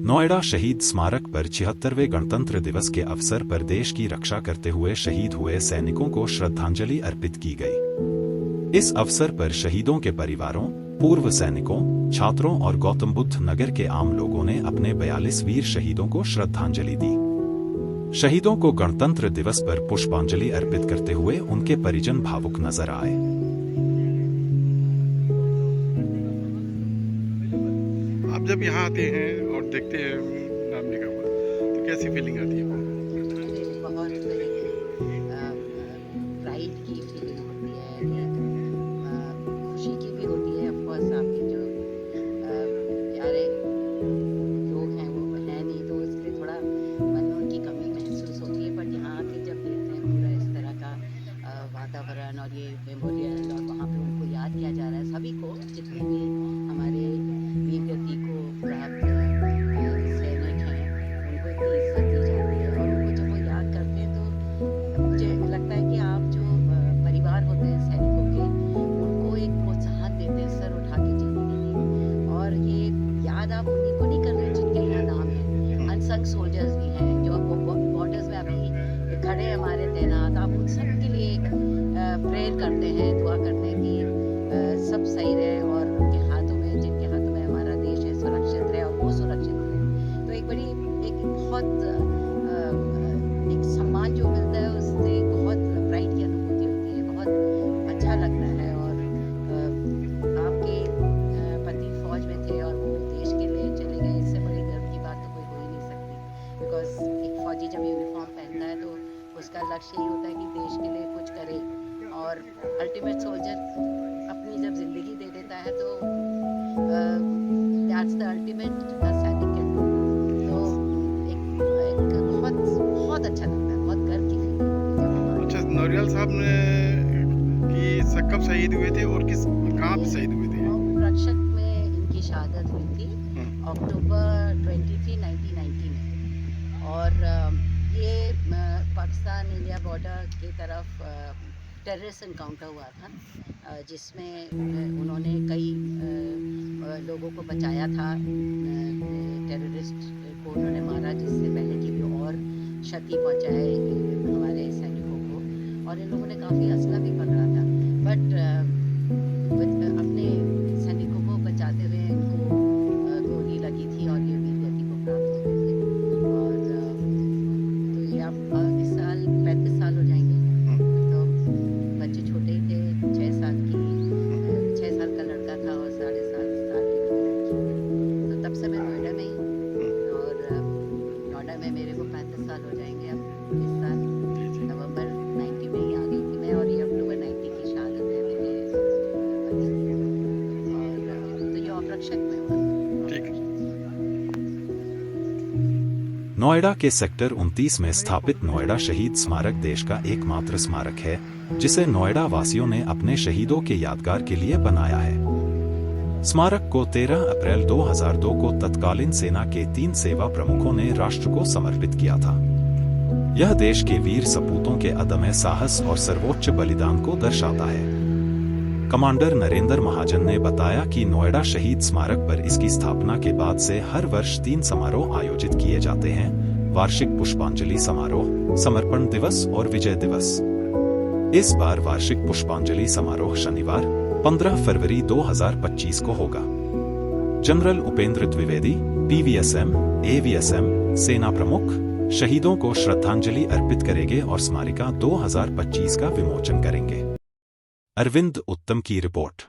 नोएडा शहीद स्मारक पर 76वें गणतंत्र दिवस के अवसर पर देश की रक्षा करते हुए शहीद हुए सैनिकों को श्रद्धांजलि अर्पित की गई। इस अवसर पर शहीदों के परिवारों, पूर्व सैनिकों, छात्रों और गौतम बुद्ध नगर के आम लोगों ने अपने 42 वीर शहीदों को श्रद्धांजलि दी। शहीदों को गणतंत्र दिवस पर पुष्पांजलि अर्पित करते हुए उनके परिजन भावुक नजर आए। आप जब यहाँ आते हैं और देखते हैं नाम लिखा हुआ तो कैसी फीलिंग आती है? बहुत प्राइड की फीलिंग होती है, एक खुशी की भी होती है। ऑफ कोर्स आपके जो प्यारे लोग हैं वो है नहीं, तो इसलिए थोड़ा मन में उनकी कमी महसूस होती है। बट यहाँ आके जब देखते हैं पूरा इस तरह का वातावरण और ये मेमोरियल और वहाँ पे उनको याद किया जा रहा है, सभी को जितने भी हमारे वीर गति को प्राप्त सैनिक हैं उनको इतनी इज्जत दी जाती है। और उनको जब वो याद करते हैं तो मुझे लगता है कि आप जो परिवार होते हैं सैनिकों के, उनको एक प्रोत्साहन देते हैं सर उठा के चलने के लिए। और ये याद आप उन्हीं को नहीं कर रहे जिनके यहाँ नाम है, अनसंग सोल्जर्स भी हैं जो बॉर्डर्स में अभी खड़े हैं हमारे तैनात। आप उन सब के लिए एक प्रेयर करते हैं, दुआ करते हैं कि सब सही रहे और उनके हाथों में, जिनके हाथों में हमारा देश है, सुरक्षित रहे और वो सुरक्षित रहे। तो एक बड़ी एक बहुत एक सम्मान जो मिलता है उससे बहुत प्राइड की अनुभूति होती है, बहुत अच्छा लगता है। और आपके पति फौज में थे और वो देश के लिए चले गए, इससे बड़ी गर्व की बात तो कोई हो ही नहीं सकती। बिकॉज एक फौजी जब यूनिफॉर्म पहनता है तो उसका लक्ष्य यही होता है कि देश के लिए कुछ करे। और अल्टीमेट सोल्जर अपनी जब जिंदगी दे देता है तो दैट्स द अल्टीमेट सैनिक कैन डू। तो एक बहुत बहुत अच्छा लगता है, बहुत गर्व की फीलिंग। अच्छा, नौरियाल साहब ने कि कब शहीद हुए थे और किस कहाँ पे शहीद हुए थे? रक्षक में इनकी शहादत हुई थी अक्टूबर 23, 1990 में। और ये पाकिस्तान इंडिया बॉर्डर की तरफ टेररिस्ट इनकाउंटर हुआ था, जिसमें उन्होंने कई लोगों को बचाया था। टेररिस्ट को उन्होंने मारा जिससे पहले की भी और क्षति पहुंचाए हमारे सैनिकों को। और इन लोगों ने काफ़ी असला भी पकड़ा था, बट अपने सैनिकों को बचाते हुए इनको गोली लगी थी और ये वीर गति को प्राप्त हुए थे। और तो ये आप इस साल 35 साल हो जाएंगे। तो बच्चे छोटे ही थे, 6 साल का लड़का था और 7.5 साल की लड़की। तो तब से मैं नोएडा में ही हूँ और नोएडा में मेरे को 35 साल हो जाएंगे अब इस साल। नवंबर 90 में ही आ गई थी मैं और ये अक्टूबर 90 की शहादत है मेरे पति की। और तो ये ऑपरेशन में हुआ। ठीक है। नोएडा के सेक्टर 29 में स्थापित नोएडा शहीद स्मारक देश का एकमात्र स्मारक है जिसे नोएडा वासियों ने अपने शहीदों के यादगार के लिए बनाया है। स्मारक को 13 अप्रैल 2002 को तत्कालीन सेना के 3 सेवा प्रमुखों ने राष्ट्र को समर्पित किया था। यह देश के वीर सपूतों के अदम्य साहस और सर्वोच्च बलिदान को दर्शाता है। कमांडर नरेंद्र महाजन ने बताया कि नोएडा शहीद स्मारक पर इसकी स्थापना के बाद से हर वर्ष 3 समारोह आयोजित किए जाते हैं: वार्षिक पुष्पांजलि समारोह, समर्पण दिवस और विजय दिवस। इस बार वार्षिक पुष्पांजलि समारोह शनिवार 15 फरवरी 2025 को होगा। General Upendra Dwivedi, PVSM, AVSM, सेना प्रमुख शहीदों को श्रद्धांजलि अर्पित करेंगे और स्मारिका 2025 का विमोचन करेंगे। अरविंद उत्तम की रिपोर्ट।